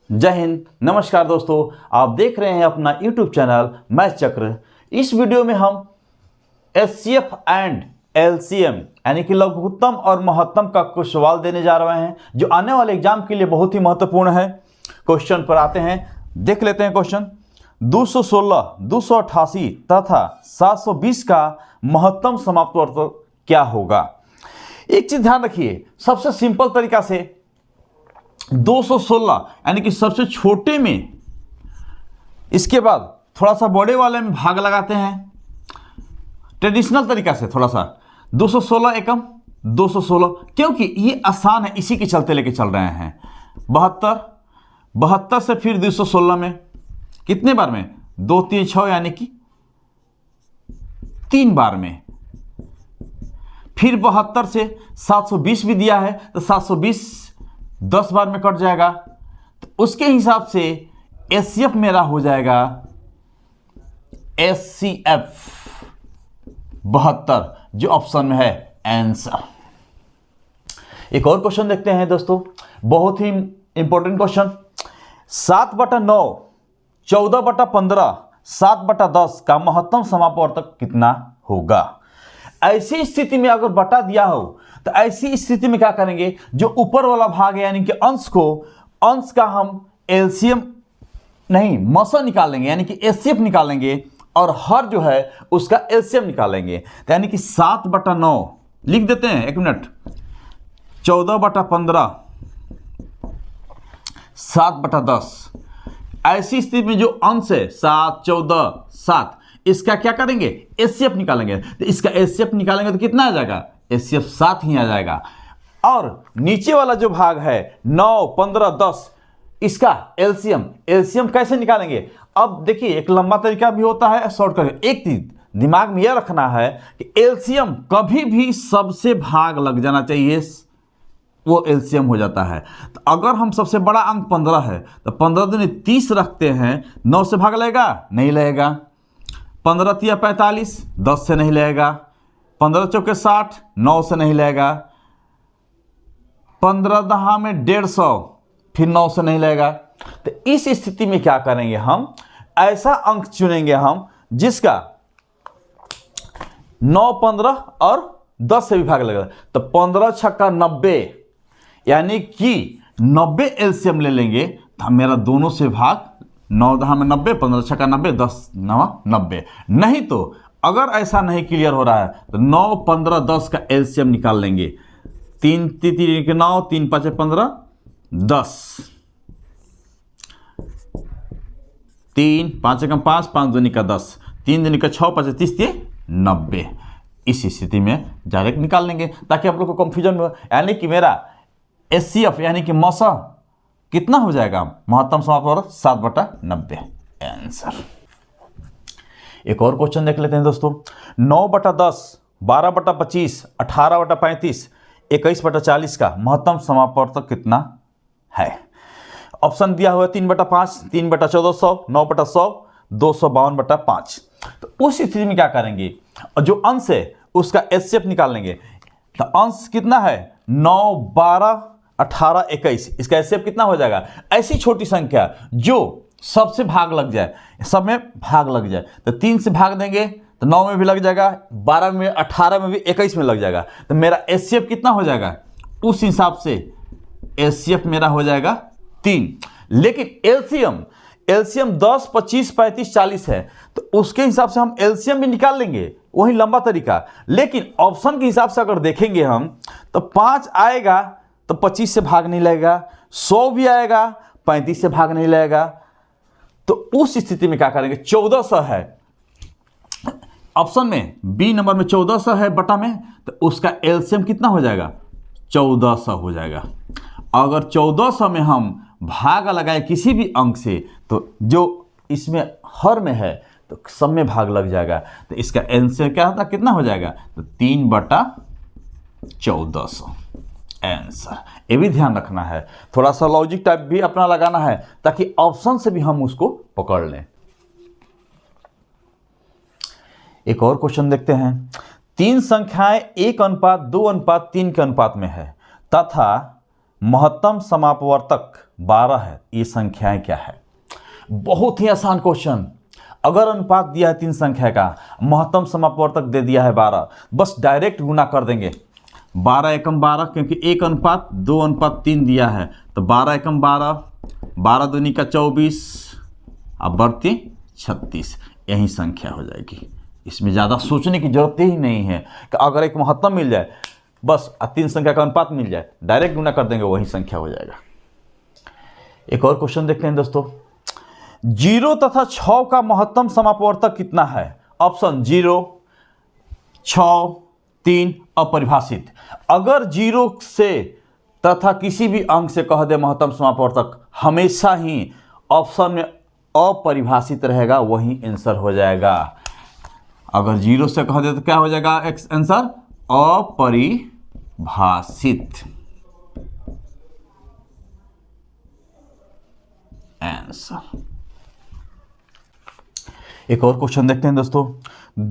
जय हिंद, नमस्कार दोस्तों। आप देख रहे हैं अपना YouTube चैनल मैथ चक्र। इस वीडियो में हम HCF एंड LCM यानी कि लघुत्तम और महत्तम का कुछ सवाल देने जा रहे हैं जो आने वाले एग्जाम के लिए बहुत ही महत्वपूर्ण है। क्वेश्चन पर आते हैं, देख लेते हैं क्वेश्चन। 216, 288 तथा 720 का महत्तम समाप्त वर्ग क्या होगा। एक चीज ध्यान रखिए, सबसे सिंपल तरीका से 216 यानी कि सबसे छोटे में, इसके बाद थोड़ा सा बड़े वाले में भाग लगाते हैं ट्रेडिशनल तरीका से। थोड़ा सा 216 एकम 216, क्योंकि ये आसान है, इसी के चलते लेके चल रहे हैं। 72 से फिर 216 में कितने बार में, 2 3 6 यानी कि 3 बार में। फिर 72 से 720 भी दिया है तो 720 10 बार में कट जाएगा, तो उसके हिसाब से HCF मेरा हो जाएगा HCF 72, जो ऑप्शन में है आंसर। एक और क्वेश्चन देखते हैं दोस्तों, बहुत ही इंपॉर्टेंट क्वेश्चन। 7/9, 14/15, 7/10 का महत्तम समापवर्तक कितना होगा। ऐसी स्थिति में अगर बटा दिया हो तो ऐसी स्थिति में क्या करेंगे, जो ऊपर वाला भाग है यानी कि अंश का हम LCM नहीं मसा निकालेंगे यानी कि HCF निकालेंगे, और हर जो है उसका LCM निकालेंगे। तो यानी कि 7/9 लिख देते हैं, 1 मिनट। 14/15, 7/10। ऐसी स्थिति में जो अंश है 7 14 7, इसका क्या करेंगे, HCF निकालेंगे। तो इसका HCF निकालेंगे तो कितना आ जाएगा, HCF 7 ही आ जाएगा। और नीचे वाला जो भाग है 9 15 10, इसका LCM कैसे निकालेंगे। अब देखिए, एक लंबा तरीका भी होता है, शॉर्टकट। एक चीज दिमाग में यह रखना है कि LCM कभी भी सबसे भाग लग जाना चाहिए, वो LCM हो जाता है। तो अगर हम सबसे बड़ा अंक 15 है तो 15 दूनी 30 रखते हैं, 9 से भाग लेगा, नहीं लेगा। 15 तिया 45, 10 से नहीं लेगा। 15 चौके 60, 9 से नहीं लेगा। 15 दहा में 150, फिर 9 से नहीं लेगा। तो इस स्थिति में क्या करेंगे, हम ऐसा अंक चुनेंगे हम जिसका 9 15 और 10 से भी भाग लगेगा। तो 15 छक्का 90 यानी कि 90 LCM ले लेंगे, तो मेरा दोनों से भाग 9 दहा में 90, 15 छक्का 90, 10 9 90। नहीं तो अगर ऐसा नहीं क्लियर हो रहा है तो 9 15 10 का LCM निकाल लेंगे। 3 3 के 9, 3 5 15 10, 3 5 का 5, 5 दूनी का 10, 3 दूनी का 6, 5 30 90। इस स्थिति में डायरेक्ट निकाल लेंगे ताकि आप लोग को कंफ्यूजन हो। यानी कि मेरा HCF यानी कि मौसा कितना हो जाएगा, महत्तम समापवर्तक 7/90 आंसर। एक और क्वेश्चन देख लेते हैं दोस्तों। 9/10, 12/25, 18/35, 21/40 का महत्तम समापवर्तक कितना है। ऑप्शन दिया हुआ है 3/5, 3/1400, 9/100, 252/5। तो उस स्थिति में क्या करेंगे, जो अंश है उसका HCF निकाल लेंगे। तो अंश कितना है, 9 12 18 21, इसका HCF कितना हो जाएगा। ऐसी छोटी संख्या जो सबसे भाग लग जाए, सब में भाग लग जाए, तो 3 से भाग देंगे तो 9 में भी लग जाएगा, 12 में, 18 में भी, 21 में लग जाएगा। तो मेरा HCF कितना हो जाएगा, उस हिसाब से HCF मेरा हो जाएगा 3। लेकिन LCM 10 25 35 40 है, तो उसके हिसाब से हम LCM भी निकाल लेंगे, वही लंबा तरीका। लेकिन ऑप्शन के हिसाब से अगर देखेंगे हम तो 5 आएगा तो 25 से भाग नहीं लगेगा, 100 भी आएगा 35 से भाग नहीं लगेगा। तो उस स्थिति में क्या करेंगे, 1400 है ऑप्शन में, बी नंबर में 1400 है बटा में, तो उसका LCM कितना हो जाएगा, 1400 हो जाएगा। अगर 1400 में हम भाग लगाए किसी भी अंक से, तो जो इसमें हर में है तो सब में भाग लग जाएगा। तो इसका आंसर क्या होता, कितना हो जाएगा, तो 3/1400 आंसर। ये भी ध्यान रखना है, थोड़ा सा लॉजिक टाइप भी अपना लगाना है ताकि ऑप्शन से भी हम उसको पकड़ लें। एक और क्वेश्चन देखते हैं। 3 संख्याएं 1:2:3 के अनुपात में है तथा महत्तम समापवर्तक 12 है। ये संख्याएं क्या है? बहुत ही आसान क्वेश्चन। अगर अनुपात दिया है 3 संख्या का, महत्तम समापवर्तक दे दिया है 12, बस डायरेक्ट गुना कर देंगे। 12 एकम 12, क्योंकि 1:2:3 दिया है, तो 12 एकम 12, 12 दूनी का 24, अब बढ़ती 36, यही संख्या हो जाएगी। इसमें ज़्यादा सोचने की जरूरत ही नहीं है कि अगर एक महत्तम मिल जाए, बस 3 संख्या का अनुपात मिल जाए, डायरेक्ट गुना कर देंगे, वही संख्या हो जाएगा। एक और क्वेश्चन देखते हैं दोस्तों। 0 तथा 6 का महत्तम समापवर्तक कितना है? ऑप्शन 0, 6, 3, अपरिभाषित। अगर 0 से तथा किसी भी अंक से कह दे महत्तम समापवर्तक, हमेशा ही ऑप्शन में अपरिभाषित रहेगा, वही आंसर हो जाएगा। अगर 0 से कह दे तो क्या हो जाएगा आंसर? अपरिभाषित आंसर। एक और क्वेश्चन देखते हैं दोस्तों।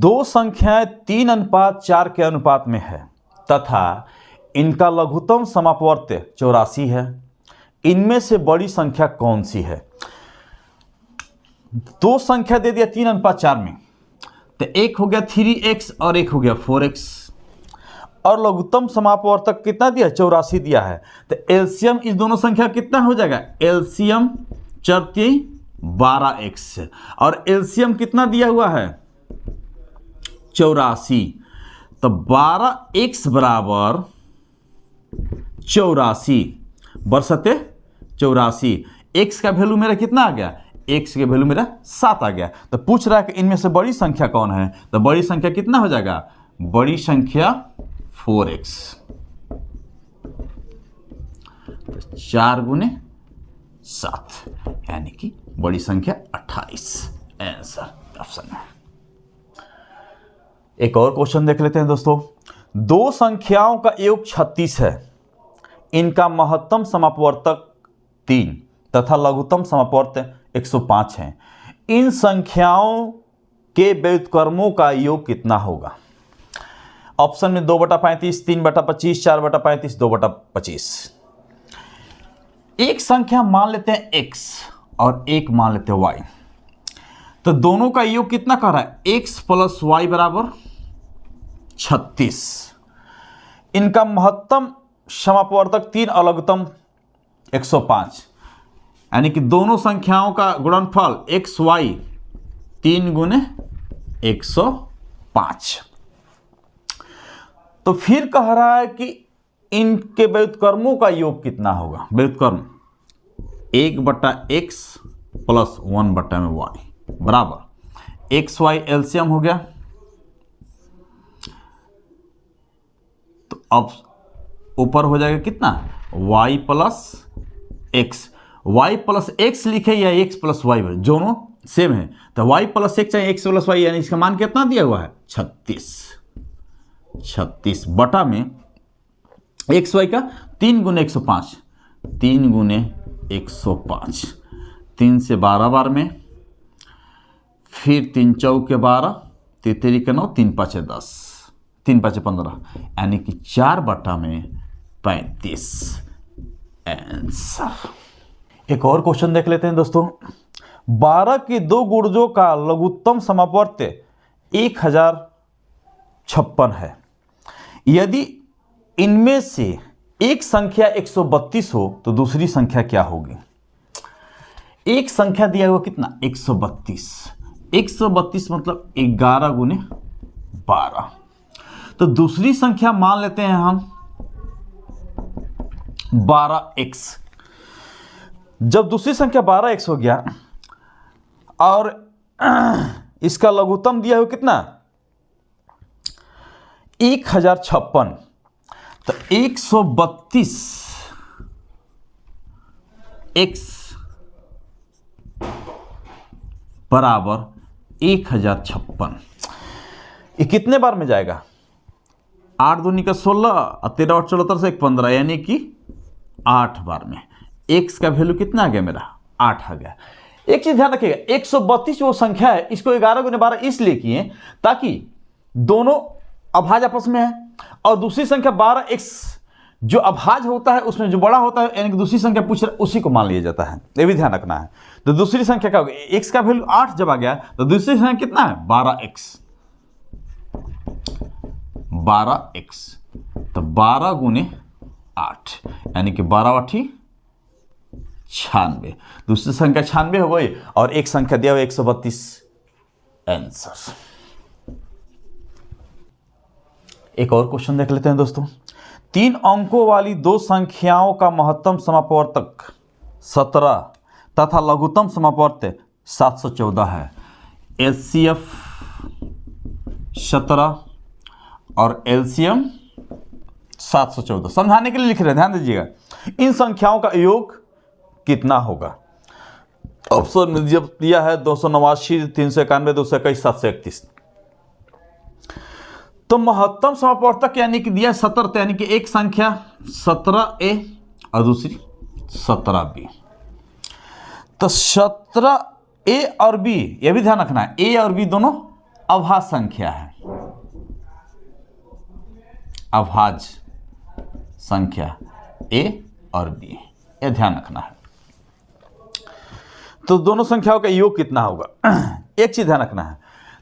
2 संख्याएं 3:4 के अनुपात में है तथा इनका लघुत्तम समापवर्त्य 84 है। इनमें से बड़ी संख्या कौन सी है? 2 संख्या दे दिया 3:4 में, तो एक हो गया 3x और एक हो गया 4x, और लघुत्तम समापवर्तक कितना दिया? 84 दिया है। तो एलसीएम इस दोनों संख्या कितना हो जाएगा? एलसीएम 12x, और एलसीएम कितना दिया हुआ है? 84। तो 12x बराबर 84 बरसते 84। x का वैल्यू मेरा कितना आ गया? x के वैल्यू मेरा 7 आ गया। तो पूछ रहा है कि इनमें से बड़ी संख्या कौन है? तो बड़ी संख्या कितना हो जाएगा? बड़ी संख्या 4x। तो 4 गुने 7, यानी कि बड़ी संख्या 28 आंसर ऑप्शन है। एक और क्वेश्चन देख लेते हैं दोस्तों। 2 संख्याओं का योग 36 है। इनका महत्तम समापवर्तक 3 तथा लघुत्तम समापवर्तक 105 है। इन संख्याओं के व्युत्क्रमों का योग कितना होगा? ऑप्शन में 2/35, 3/25, 4/35, 2/25। एक संख्या मान लेते हैं x और एक मान लेते हैं y, तो दोनों का योग कितना कर रहा है? x + y बराबर 36। इनका महत्तम समापवर्तक 3 और लघुत्तम 105, यानी कि दोनों संख्याओं का गुणनफल x y 3 गुने 105। तो फिर कह रहा है कि इनके व्युत्क्रमों का योग कितना होगा? व्युत्क्रम 1/x + 1/y बराबर x y एलसीएम हो गया। तो अब ऊपर हो जाएगा कितना? y + x। y + x लिखे या x + y, दोनों सेम है। तो y + x है, x + y, यानी इसका मान कितना दिया हुआ है? 36 बटा में एक्स वाई का 3 गुने 105, 3 गुने 105, 3 से 12 बार में, फिर 3 चौके 12, 3 के 9, 3 5 10, 3 5 15, यानी कि 4 बटा में 35 आंसर। एक और क्वेश्चन देख लेते हैं दोस्तों। 12 के 2 गुणजों का लघुत्तम समापवर्त्य 1056 है। यदि इनमें से एक संख्या 132 हो तो दूसरी संख्या क्या होगी? एक संख्या दिया हुआ कितना? 132। 132 मतलब 11 गुने 12। तो दूसरी संख्या मान लेते हैं हम 12x। जब दूसरी संख्या 12x हो गया और इसका लघुत्तम दिया हुआ कितना? 1056। तो 132 x बराबर 1056। ये कितने बार में जाएगा? 8 दूनी का 16 और 13 और 14 से 15, यानी कि 8 बार में। x का वैल्यू कितना आ गया मेरा? 8 आ गया। एक चीज ध्यान रखिएगा, 132 वो संख्या है, इसको 11 गुने 12 इसलिए किए ताकि दोनों अभाज्य आपस में है, और दूसरी संख्या 12x जो अभाज्य होता है उसमें जो बड़ा होता है यानी कि दूसरी संख्या पूछ रहा उसी को मान लिया जाता है, ये भी ध्यान रखना है। तो दूसरी संख्या क्या होगी, x का वैल्यू 8 जब आ गया तो दूसरी संख्या कितना है 12x, 12x, तो 12 गुने 8 यानी कि 12 8 96, दूसरी संख्या 96 हो गई और एक संख्या दिया हुआ 132 आंसर। एक और क्वेश्चन देख लेते हैं दोस्तों। 3 अंकों वाली दो संख्याओं का महत्तम समापवर्तक 17 तथा लघुत्तम समापवर्तक 714 है। एचसीएफ 17 और एलसीएम 714 समझाने के लिए लिख रहे हैं, ध्यान दीजिएगा। इन संख्याओं का योग कितना होगा? ऑप्शन में जब दिया है 289, 391, 221, 731। तो महत्तम समापवर्तक यानी कि दिया 17, यानी कि एक संख्या 17A और दूसरी 17B। तो 17A और B, यह भी ध्यान रखना है, A और B दोनों अभाज्य संख्या है, अभाज्य संख्या A और B, यह ध्यान रखना है। तो दोनों संख्याओं का योग कितना होगा? एक चीज ध्यान रखना है,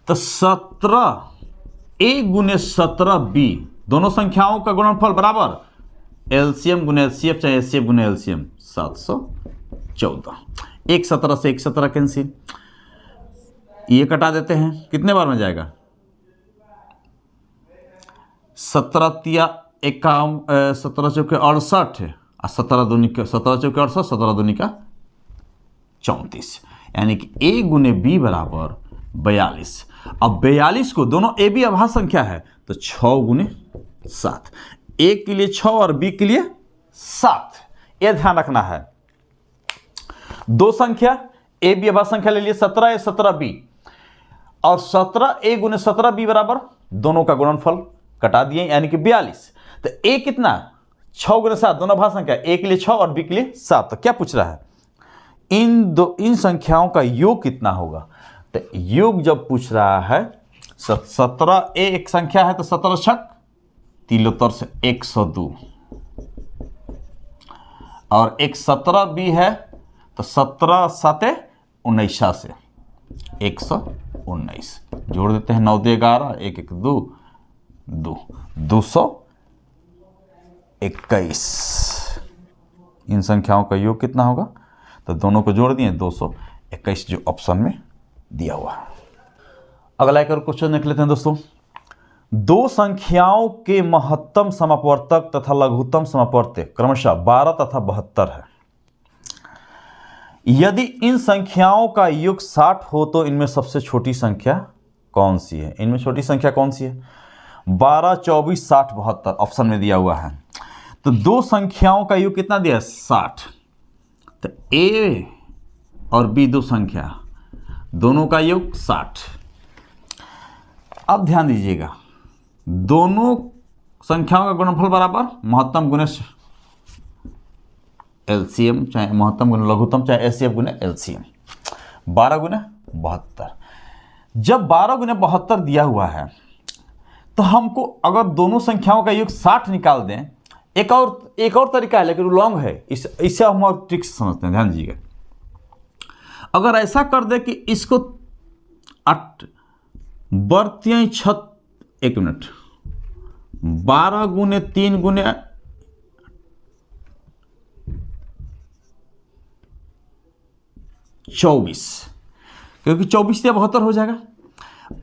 तो 17A गुने 17B दोनों संख्याओं का गुणनफल बराबर एलसीएम गुने एलसीएफ चाहे एचसीएफ गुने एलसीएम 714। एक 17 से एक 17 कैंसिल, ये कटा देते हैं, कितने बार में जाएगा? 17 तिया 51, 17 चौके 68 और 17 दूनी का 17 चौके 68, 17 दूनी का 34, यानी कि A गुने B बराबर 42। अब 42 को दोनों ए बी अभाज्य संख्या है तो 6 गुने 7, A के लिए 6 और B के लिए 7, यह ध्यान रखना है। दो संख्या ए बी अभाज्य संख्या ले लिए 17A 17B और 17A गुने 17B बराबर दोनों का गुणनफल कटा दिए यानी कि 42। तो A कितना 6 गुने 7 दोनों अभाज्य संख्या, A के लिए 6 और B के लिए 7। तो क्या पूछ रहा है? इन संख्याओं का योग कितना होगा? तो योग जब पूछ रहा है 17A एक संख्या है तो 17 छक 73 से 102 और एक 17B है तो 17 7 19 से 119, जोड़ देते हैं 9 2 11 1 1 2 2 221। इन संख्याओं का योग कितना होगा? तो दोनों को जोड़ दिए 221 जो ऑप्शन में दिया हुआ है। अगला एक और क्वेश्चन देख लेते हैं दोस्तों। दो संख्याओं के महत्तम समापवर्तक तथा लघुत्तम समापवर्तक क्रमशः 12 तथा 72 है। यदि इन संख्याओं का योग 60 हो तो इनमें सबसे छोटी संख्या कौन सी है? इनमें छोटी संख्या कौन सी है? 12 24 60 72 ऑप्शन में दिया हुआ है। तो दो संख्याओं का योग कितना दिया है? 60। तो A और B दो संख्या दोनों का योग 60। अब ध्यान दीजिएगा, दोनों संख्याओं का गुणनफल बराबर महत्तम गुने एलसीएम चाहे महत्तम गुने लघुत्तम चाहे एचसीएफ गुने एलसीएम 12 गुने 72। जब 12 गुने 72 दिया हुआ है तो हमको अगर दोनों संख्याओं का योग 60 निकाल दें, एक और तरीका है लेकिन लॉन्ग है, इससे हम और ट्रिक समझते हैं, ध्यान दीजिएगा। अगर ऐसा कर दे कि इसको 12 गुने 3 गुने 24, क्योंकि 24 से 72 हो जाएगा।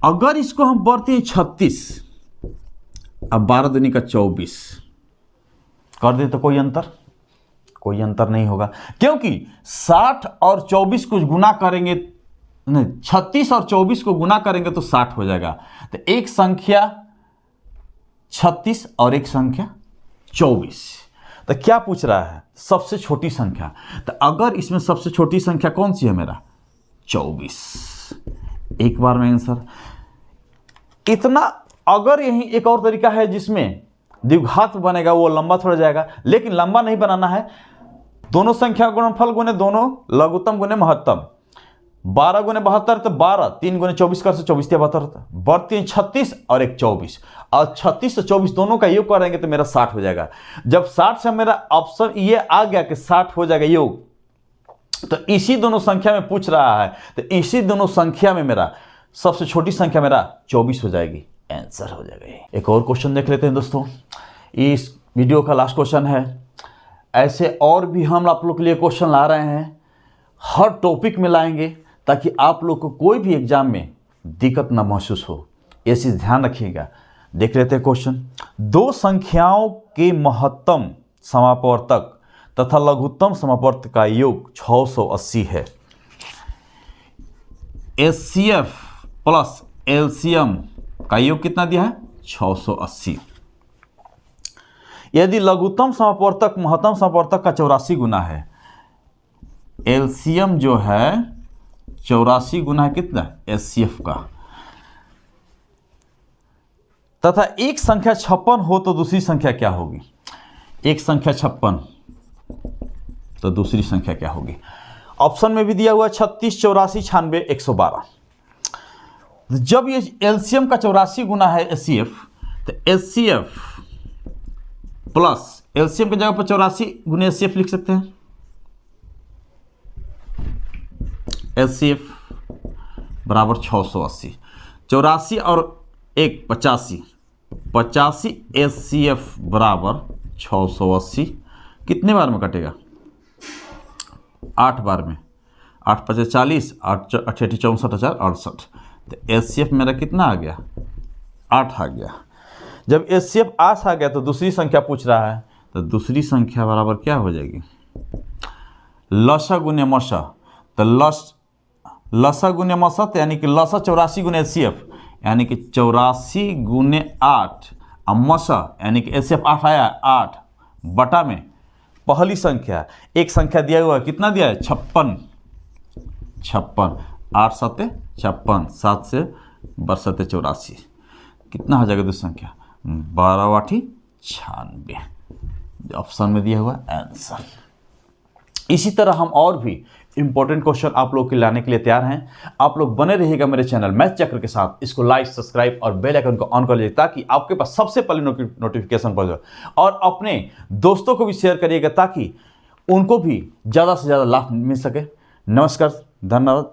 अगर इसको हम बढ़ते हैं 36, अब 12 दूनी का 24 कर दे तो कोई अंतर नहीं होगा, क्योंकि 60 और 24 को गुना करेंगे, नहीं 36 और 24 को गुना करेंगे तो 60 हो जाएगा। तो एक संख्या 36 और एक संख्या 24। तो क्या पूछ रहा है? सबसे छोटी संख्या। तो अगर इसमें सबसे छोटी संख्या कौन सी है? मेरा 24। एक बार में आंसर इतना। अगर यही एक और तरीका है जिसमें द्विघात बनेगा, वो लंबा थोड़ा जाएगा, लेकिन लंबा नहीं बनाना है। दोनों संख्या गुणनफल गुने दोनों लघुत्तम गुने महत्तम, 12 गुने 72 तो 12, 3 गुने 24 कर से 24 या 72, बढ़ 3 36 और एक 24, और 36 से 24 दोनों का योग करेंगे तो मेरा 60 हो जाएगा। जब 60 से मेरा ऑप्शन ये आ गया कि 60 हो जाएगा योग, तो इसी दोनों संख्या में पूछ रहा है, तो इसी दोनों संख्या में मेरा सबसे छोटी संख्या मेरा 24 हो जाएगी, आंसर हो जाएगा। एक और क्वेश्चन देख लेते हैं दोस्तों, इस वीडियो का लास्ट क्वेश्चन है। ऐसे और भी हम आप लोग के लिए क्वेश्चन ला रहे हैं, हर टॉपिक में लाएंगे ताकि आप लोग को कोई भी एग्जाम में दिक्कत ना महसूस हो, ये चीज़ ध्यान रखिएगा। देख लेते हैं क्वेश्चन। दो संख्याओं के महत्तम समापवर्तक तथा लघुत्तम समापवर्तक का योग 680 है। एचसीएफ प्लस एलसीएम का योग कितना दिया है? 680। यदि लघुत्तम समापवर्तक महत्तम समापवर्तक का 84 गुना है, एलसीएम जो है 84 गुना है कितना? एचसीएफ का, तथा एक संख्या 56 हो तो दूसरी संख्या क्या होगी? एक संख्या 56 तो दूसरी संख्या क्या होगी? ऑप्शन में भी दिया हुआ 36, 84, 96, 112। जब ये एलसीएम का 84 गुना है एचसीएफ, तो एचसीएफ प्लस एलसीएम की जगह पर 84 गुने एचसीएफ लिख सकते हैं। एचसीएफ बराबर 680, 84 और 1 85, 85 एचसीएफ बराबर 680। कितने बार में कटेगा? 8 बार में। 8 5 40, 8 8 64 68। तो एचसीएफ मेरा कितना आ गया? 8 आ गया। जब एचसीएफ 8 आ गया तो दूसरी संख्या पूछ रहा है, तो दूसरी संख्या बराबर क्या हो जाएगी? लसा गुने मसा, तो लसा गुने मसा, तो यानी कि लसा 84 गुने एचसीएफ, यानी कि 84 गुने 8, और मसा यानी कि एचसीएफ 8 आया, 8 बटा में पहली संख्या, एक संख्या दिया हुआ है, कितना दिया है? 56। 56, 8 7 56, 7 से 7 84, कितना हो जाएगा दूसरी संख्या? 12 8 96, ऑप्शन में दिया हुआ आंसर। इसी तरह हम और भी इंपॉर्टेंट क्वेश्चन आप लोग के लाने के लिए तैयार हैं। आप लोग बने रहिएगा मेरे चैनल मैथ चक्र के साथ। इसको लाइक, सब्सक्राइब और बेल आइकन को ऑन कर लीजिए ताकि आपके पास सबसे पहले नोटिफिकेशन पहुंचे, और अपने दोस्तों को भी शेयर करिएगा ताकि उनको भी ज़्यादा से ज़्यादा लाभ मिल सके। नमस्कार, धन्यवाद।